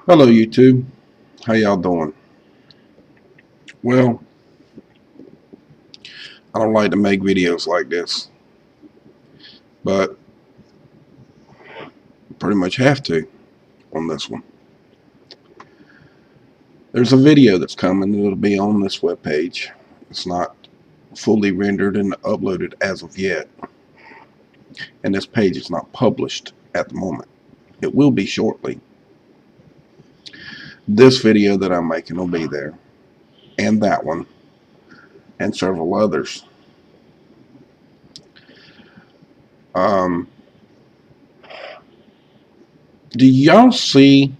Hello YouTube, how y'all doing? Well, I don't like to make videos like this, but pretty much have to on this one. There's a video that's coming that'll be on this webpage. It's not fully rendered and uploaded as of yet, and this page is not published at the moment. It will be shortly. This video that I'm making will be there, and that one, and several others. Do y'all see?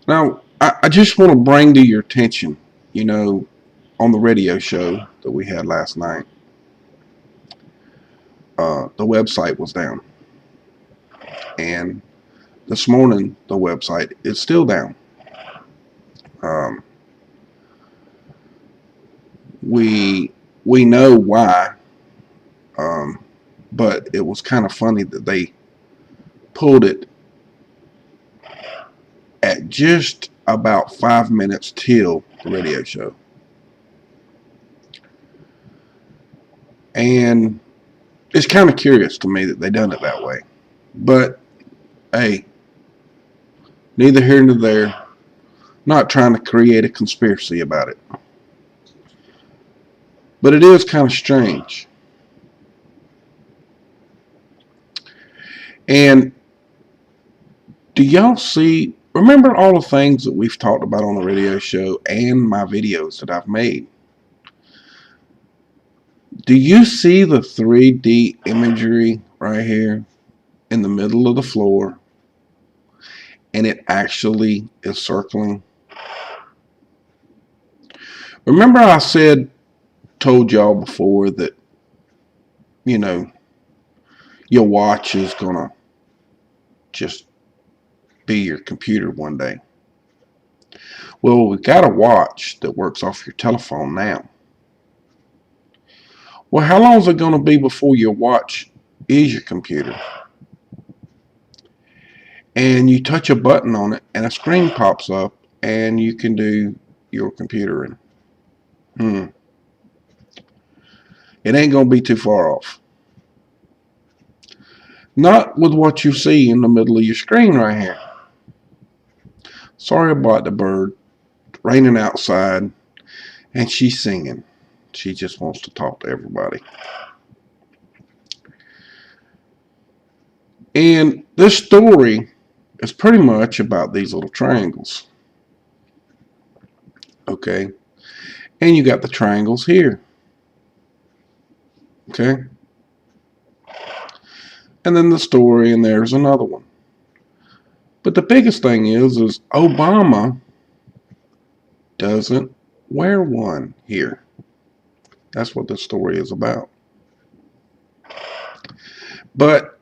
Now, I just want to bring to your attention, on the radio show that we had last night, the website was down. And this morning, the website is still down. We know why, but it was kind of funny that they pulled it at just about 5 minutes till the radio show. And it's kind of curious to me that they done it that way. But, hey, neither here nor there. Not trying to create a conspiracy about it. But it is kind of strange. And do y'all see, remember all the things that we've talked about on the radio show and my videos that I've made? Do you see the 3D imagery right here in the middle of the floor? And it actually is circling. Remember I told y'all before that, your watch is going to just be your computer one day. Well, we've got a watch that works off your telephone now. Well, how long is it going to be before your watch is your computer? And you touch a button on it and a screen pops up and you can do your computer. It ain't going to be too far off. Not with what you see in the middle of your screen right here. Sorry about the bird. Raining outside and she's singing. She just wants to talk to everybody. And this story is pretty much about these little triangles. Okay. And you got the triangles here. Okay. And then the story, and there's another one. But the biggest thing is Obama doesn't wear one here. That's what the story is about. But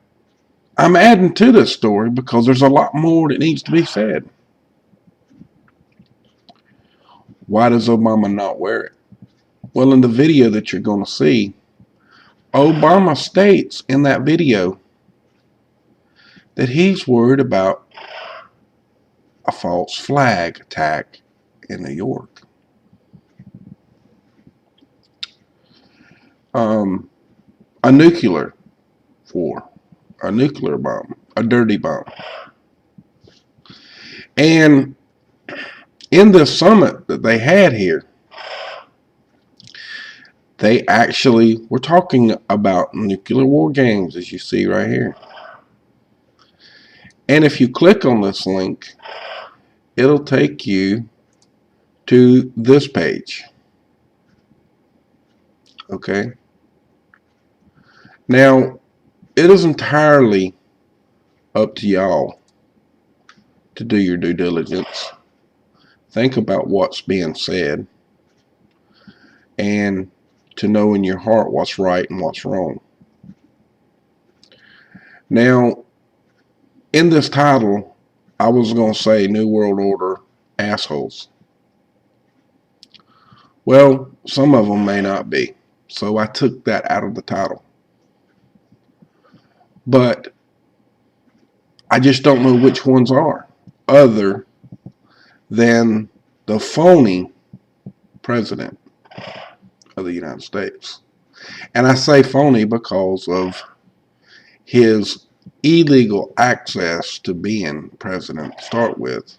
I'm adding to this story because there's a lot more that needs to be said. Why does Obama not wear it? Well, in the video that you're going to see, Obama states in that video that he's worried about a false flag attack in New York. A nuclear war, a nuclear bomb, a dirty bomb. And in this summit that they had here, they actually were talking about nuclear war games, as you see right here. And if you click on this link, it'll take you to this page. Okay. Now, it is entirely up to y'all to do your due diligence. Think about what's being said and to know in your heart what's right and what's wrong. Now, in this title, I was going to say New World Order assholes. Well, some of them may not be. So I took that out of the title. But I just don't know which ones are, other than the phony president of the United States. And I say phony because of his illegal access to being president to start with,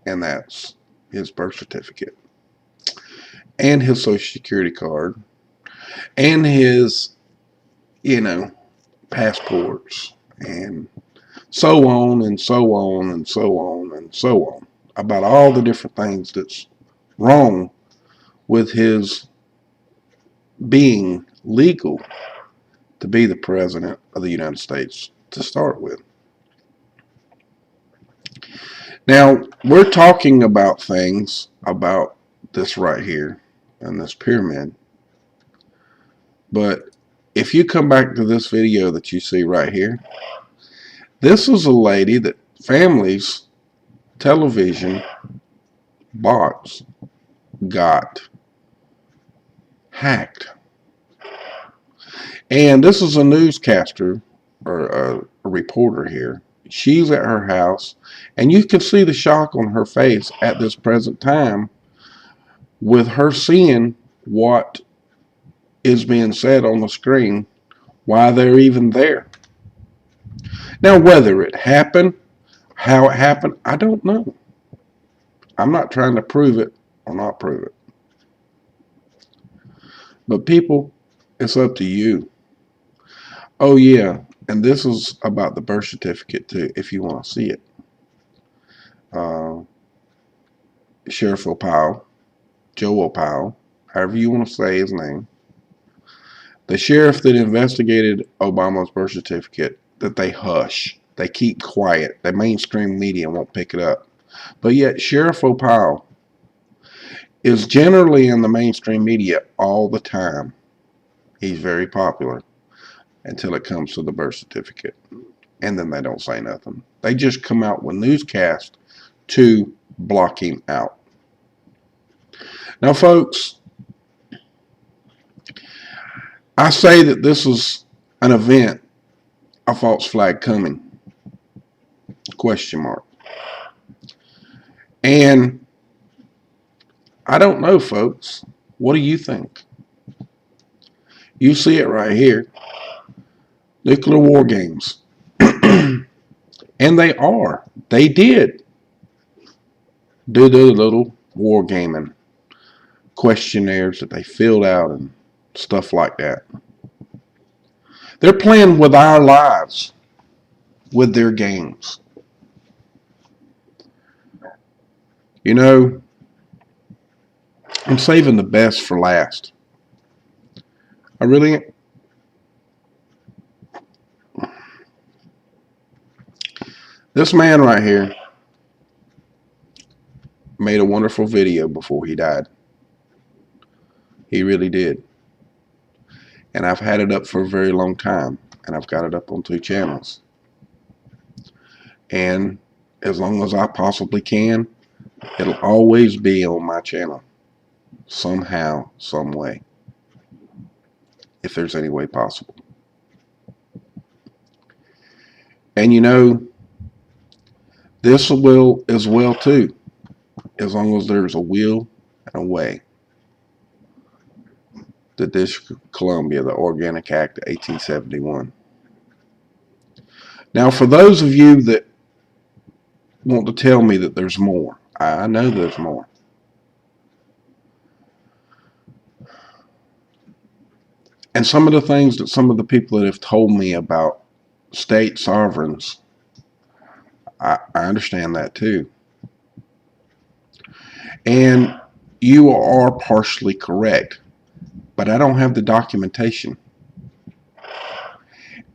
and that's his birth certificate and his social security card and his, passports and so on and so on and so on and so on about all the different things that's wrong with his being legal to be the president of the United States to start with. Now, we're talking about things about this right here and this pyramid, but if you come back to this video that you see right here, this is a lady that family's television box got hacked. And this is a newscaster or a reporter here. She's at her house, and you can see the shock on her face at this present time with her seeing what is being said on the screen, why they're even there. Now, whether it happened, how it happened, I don't know. I'm not trying to prove it or not prove it. But people, it's up to you. Oh yeah, and this is about the birth certificate too, if you want to see it. Sheriff O'Powell, Joe O'Powell, however you want to say his name, the sheriff that investigated Obama's birth certificate, that they hush. They keep quiet. The mainstream media won't pick it up. But yet Sheriff O'Powell is generally in the mainstream media all the time. He's very popular until it comes to the birth certificate. And then they don't say nothing. They just come out with newscasts to block him out. Now, folks, I say that this is an event, a false flag coming, question mark. And I don't know, folks. What do you think? You see it right here. Nuclear war games. And they did do the little war gaming questionnaires that they filled out and stuff like that. They're playing with our lives with their games. You know, I'm saving the best for last. I really am. This man right here made a wonderful video before he died. He really did. And I've had it up for a very long time, and I've got it up on 2 channels. And as long as I possibly can, it'll always be on my channel. Somehow, some way. If there's any way possible. And you know, this will as well too, as long as there's a will and a way. The District of Columbia, the Organic Act of 1871. Now, for those of you that want to tell me that there's more, I know there's more. And some of the things that some of the people that have told me about state sovereigns, I understand that too. And you are partially correct, but I don't have the documentation.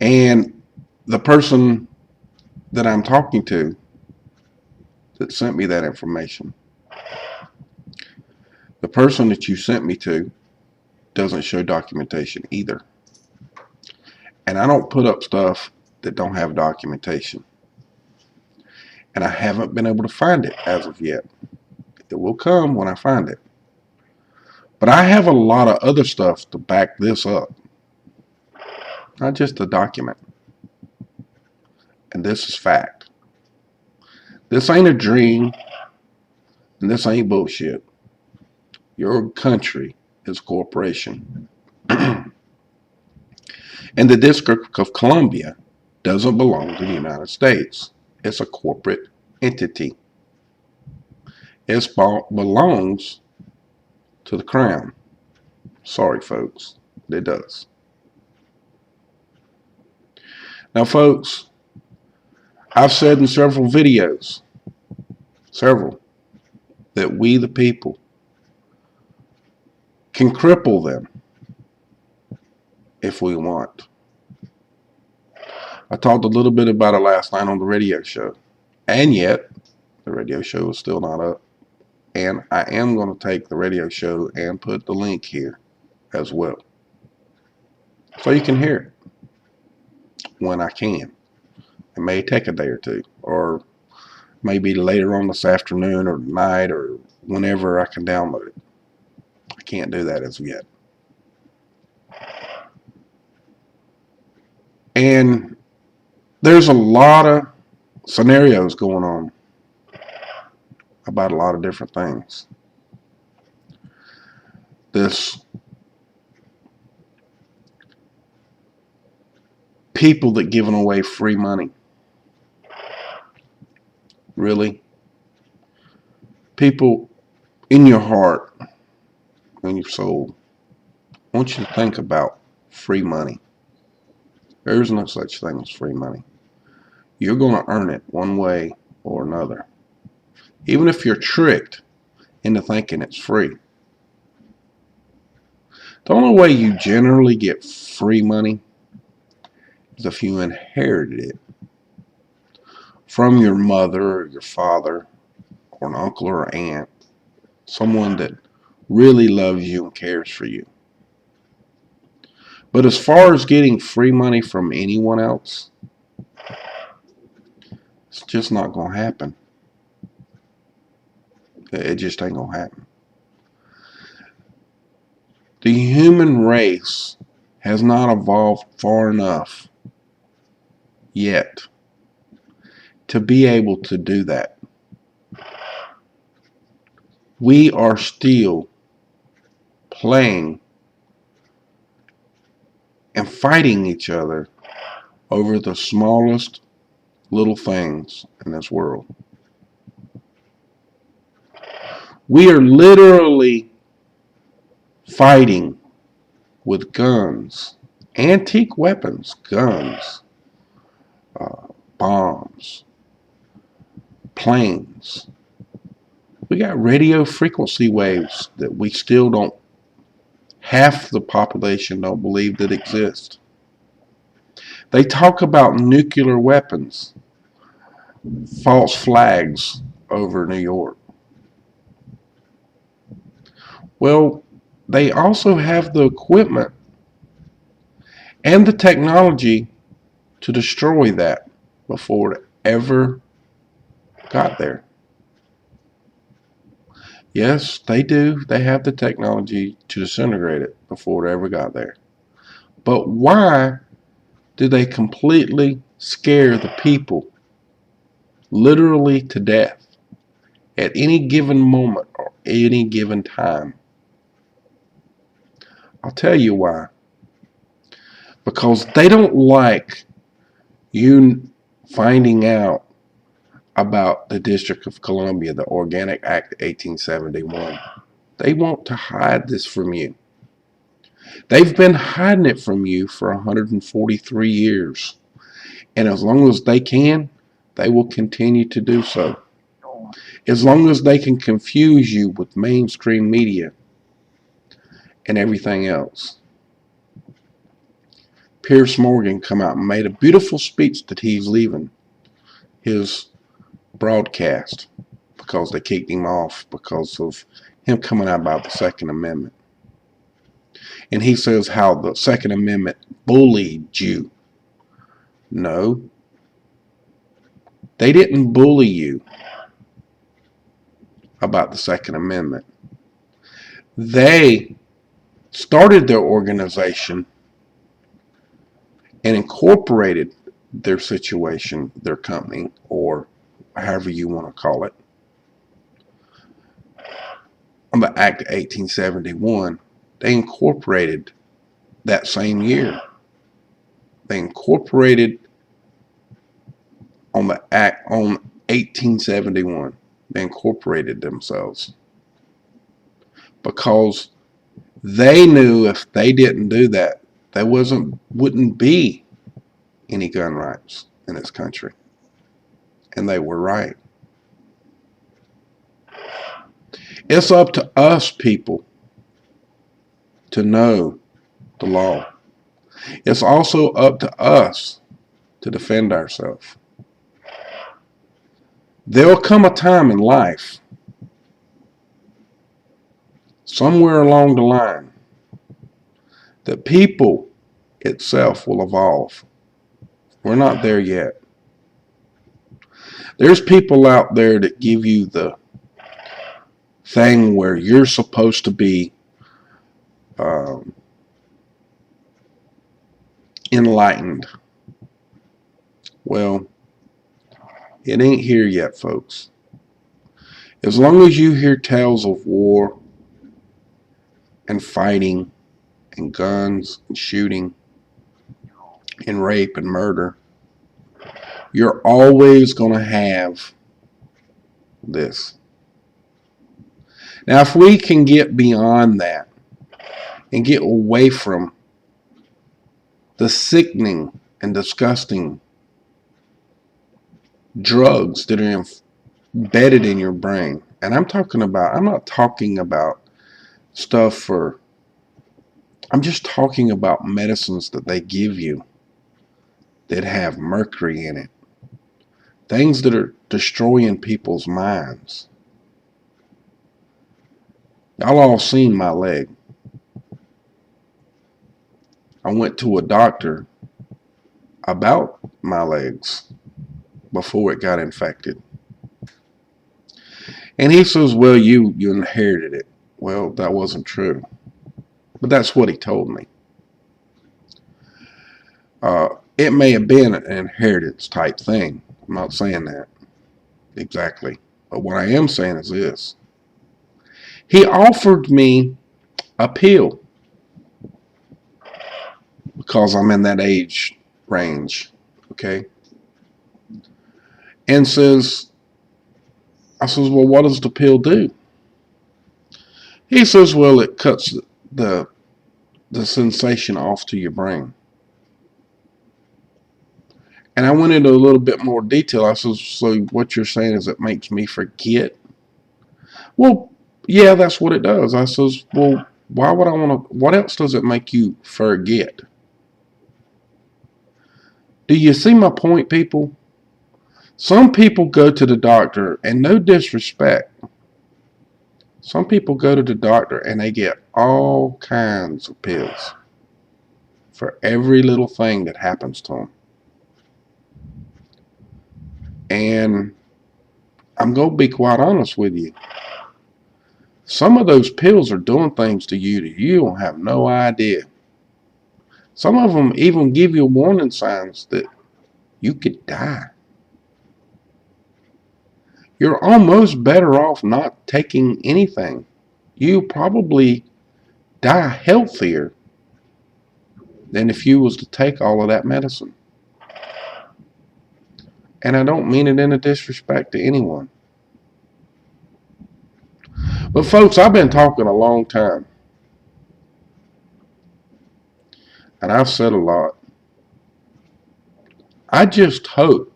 And the person that I'm talking to that sent me that information, the person that you sent me to doesn't show documentation either. And I don't put up stuff that don't have documentation. And I haven't been able to find it as of yet. It will come when I find it. But I have a lot of other stuff to back this up. Not just a document. And this is fact. This ain't a dream. And this ain't bullshit. Your country is a corporation. And the District of Columbia doesn't belong to the United States. It's a corporate entity. It belongs to the Crown. Sorry, folks, it does. Now, folks, I've said in several videos, that we the people can cripple them if we want. I talked a little bit about it last night on the radio show, and yet the radio show is still not up. And I am going to take the radio show and put the link here as well, so you can hear it when I can. It may take a day or two, or maybe later on this afternoon or night, or whenever I can download it. I can't do that as of yet. And there's a lot of scenarios going on about a lot of different things. This people that giving away free money. Really? People, in your heart, in your soul, I want you to think about free money. There is no such thing as free money. You're going to earn it one way or another. Even if you're tricked into thinking it's free. The only way you generally get free money is if you inherited it from your mother or your father or an uncle or aunt, someone that really loves you and cares for you. But as far as getting free money from anyone else, it's just not going to happen. It just ain't going to happen. The human race has not evolved far enough yet to be able to do that. We are still playing and fighting each other over the smallest little things in this world. We are literally fighting with guns, antique weapons, guns, bombs, planes. We got radio frequency waves that we still don't, half the population don't believe that exist. They talk about nuclear weapons, false flags over New York. Well, they also have the equipment and the technology to destroy that before it ever got there. Yes, they do. They have the technology to disintegrate it before it ever got there. But why do they completely scare the people literally to death at any given moment or any given time? I'll tell you why. Because they don't like you finding out about the District of Columbia, the Organic Act 1871. They want to hide this from you. They've been hiding it from you for 143 years. And as long as they can, they will continue to do so. As long as they can confuse you with mainstream media and everything else. Piers Morgan come out and made a beautiful speech that he's leaving his broadcast because they kicked him off because of him coming out about the Second Amendment. And he says how the Second Amendment bullied you. No, they didn't bully you about the Second Amendment. They started their organization and incorporated their situation, their company, or however you want to call it, on the Act of 1871. They incorporated that same year. They incorporated on the Act on 1871. They incorporated themselves because they knew if they didn't do that, there wouldn't be any gun rights in this country. And they were right. It's up to us, people, to know the law. It's also up to us to defend ourselves. There'll come a time in life, somewhere along the line, that people itself will evolve. We're not there yet. There's people out there that give you the thing where you're supposed to be enlightened. Well, it ain't here yet, folks. As long as you hear tales of war and fighting and guns and shooting and rape and murder, you're always going to have this. Now, if we can get beyond that and get away from the sickening and disgusting drugs that are embedded in your brain, and I'm not talking about stuff I'm just talking about medicines that they give you that have mercury in it. Things that are destroying people's minds. Y'all all seen my leg. I went to a doctor about my legs before it got infected. And he says, well, you inherited it. Well, that wasn't true. But that's what he told me. It may have been an inheritance type thing. I'm not saying that exactly. But what I am saying is this. He offered me a pill because I'm in that age range, okay? And I says, well, what does the pill do? He says, well, it cuts the sensation off to your brain. And I went into a little bit more detail. I says, so what you're saying is it makes me forget? Well, yeah, that's what it does. I says, well, why would I want to, what else does it make you forget? Do you see my point, people? Some people go to the doctor, and no disrespect, some people go to the doctor and they get all kinds of pills for every little thing that happens to them. And I'm going to be quite honest with you. Some of those pills are doing things to you that you don't have no idea. Some of them even give you warning signs that you could die. You're almost better off not taking anything. You probably die healthier than if you was to take all of that medicine. And I don't mean it in a disrespect to anyone. But folks, I've been talking a long time. And I've said a lot. I just hope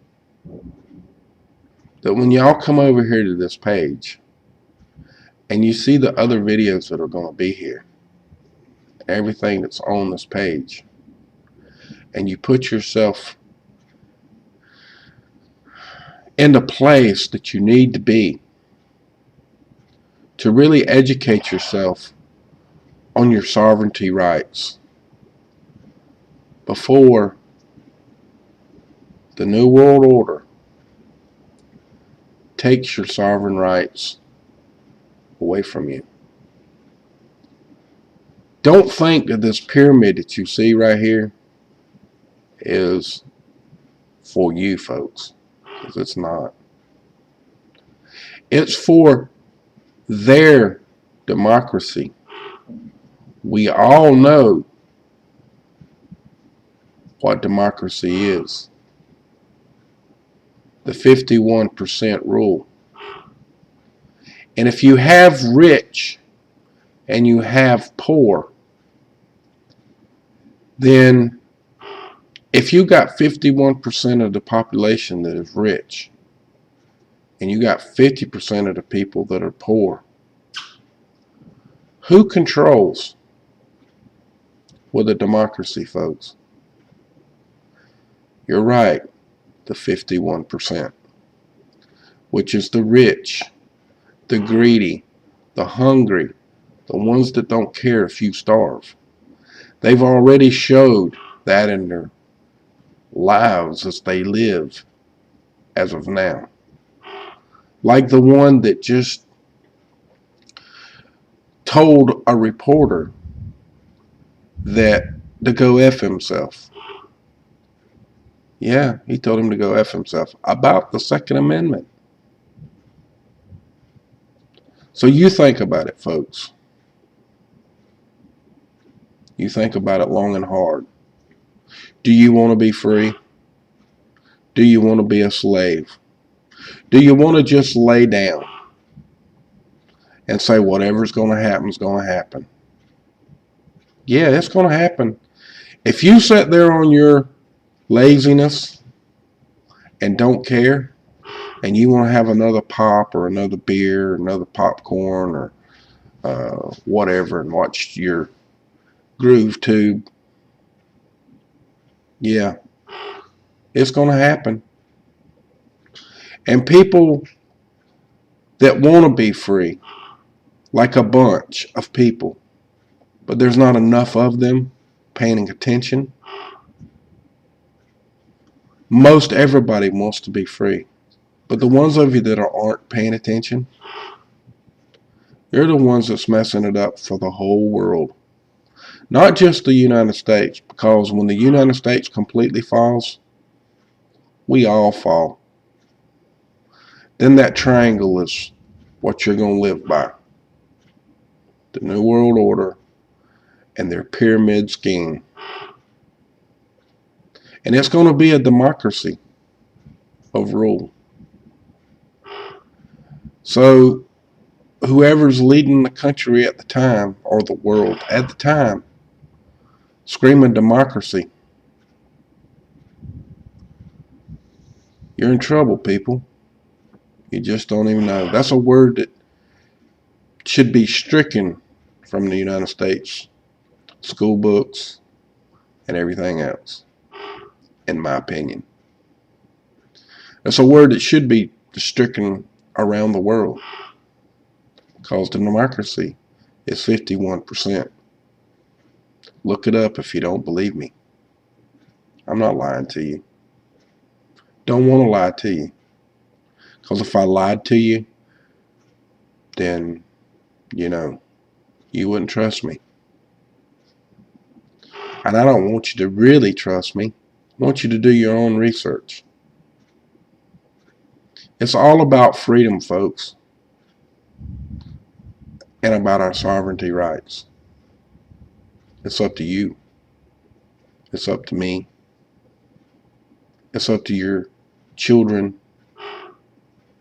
that when y'all come over here to this page and you see the other videos that are going to be here, everything that's on this page, and you put yourself in the place that you need to be to really educate yourself on your sovereignty rights before the New World Order takes your sovereign rights away from you. Don't think that this pyramid that you see right here is for you folks, because it's not. It's for their democracy. We all know what democracy is. The 51% rule. And if you have rich and you have poor, then if you got 51% of the population that is rich and you got 50% of the people that are poor, who controls with a democracy, folks? You're right, the 51%, which is the rich, the greedy, the hungry, the ones that don't care if you starve. They've already showed that in their lives as they live as of now. Like the one that just told a reporter that to go F himself. Yeah, he told him to go F himself about the Second Amendment. So you think about it, folks. You think about it long and hard. Do you want to be free? Do you want to be a slave? Do you want to just lay down and say whatever's going to happen is going to happen? Yeah, it's going to happen. If you sit there on your laziness and don't care, and you want to have another pop or another beer, or another popcorn or whatever, and watch your groove tube, yeah, it's going to happen. And people that want to be free, like a bunch of people, but there's not enough of them paying attention. Most everybody wants to be free. But the ones of you that aren't paying attention, you're the ones that's messing it up for the whole world. Not just the United States, because when the United States completely falls, we all fall. Then that triangle is what you're going to live by. The New World Order and their pyramid scheme. And it's going to be a democracy of rule. So whoever's leading the country at the time, or the world at the time, screaming democracy, you're in trouble, people. You just don't even know. That's a word that should be stricken from the United States school books and everything else, in my opinion. That's a word that should be stricken around the world, because the democracy is 51%. Look it up if you don't believe me. I'm not lying to you. Don't want to lie to you. Because if I lied to you, then, you wouldn't trust me. And I don't want you to really trust me. I want you to do your own research. It's all about freedom, folks. And about our sovereignty rights. It's up to you. It's up to me. It's up to your children,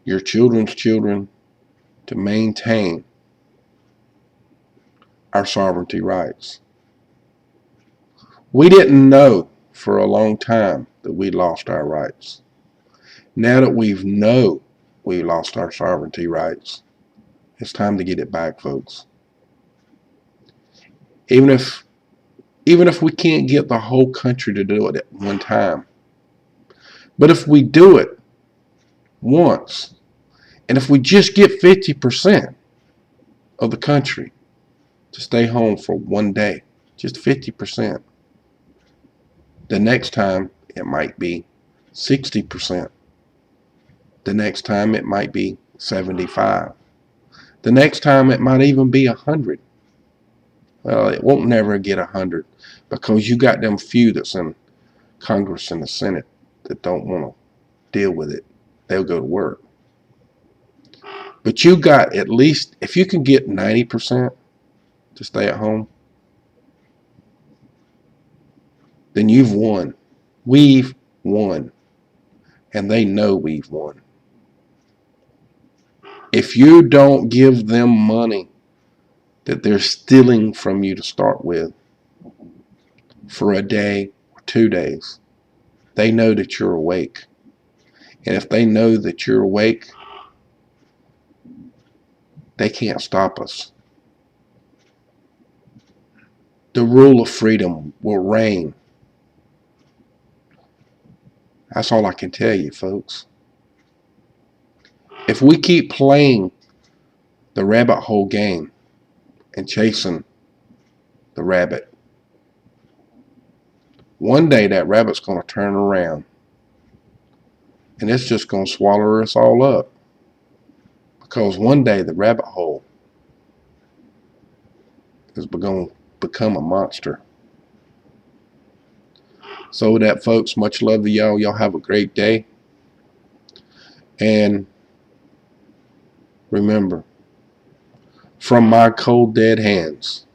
your children's children, to maintain our sovereignty rights. We didn't know for a long time that we lost our rights. Now that we lost our sovereignty rights, it's time to get it back, folks. Even if we can't get the whole country to do it at one time. But if we do it once, and if we just get 50% of the country to stay home for one day, just 50%, the next time it might be 60%. The next time it might be 75%. The next time it might even be 100%. Well, it won't never get 100%, because you got them few that's in Congress and the Senate that don't want to deal with it. They'll go to work. But you got at least, if you can get 90% to stay at home, then you've won. We've won. And they know we've won. If you don't give them money that they're stealing from you to start with for a day or 2 days, they know that you're awake. And if they know that you're awake, they can't stop us. The rule of freedom will reign. That's all I can tell you, folks. If we keep playing the rabbit hole game and chasing the rabbit, one day that rabbit's going to turn around and it's just going to swallow us all up. Because one day the rabbit hole is going to become a monster. So with that, folks, much love to y'all. Y'all have a great day. And remember, from my cold dead hands,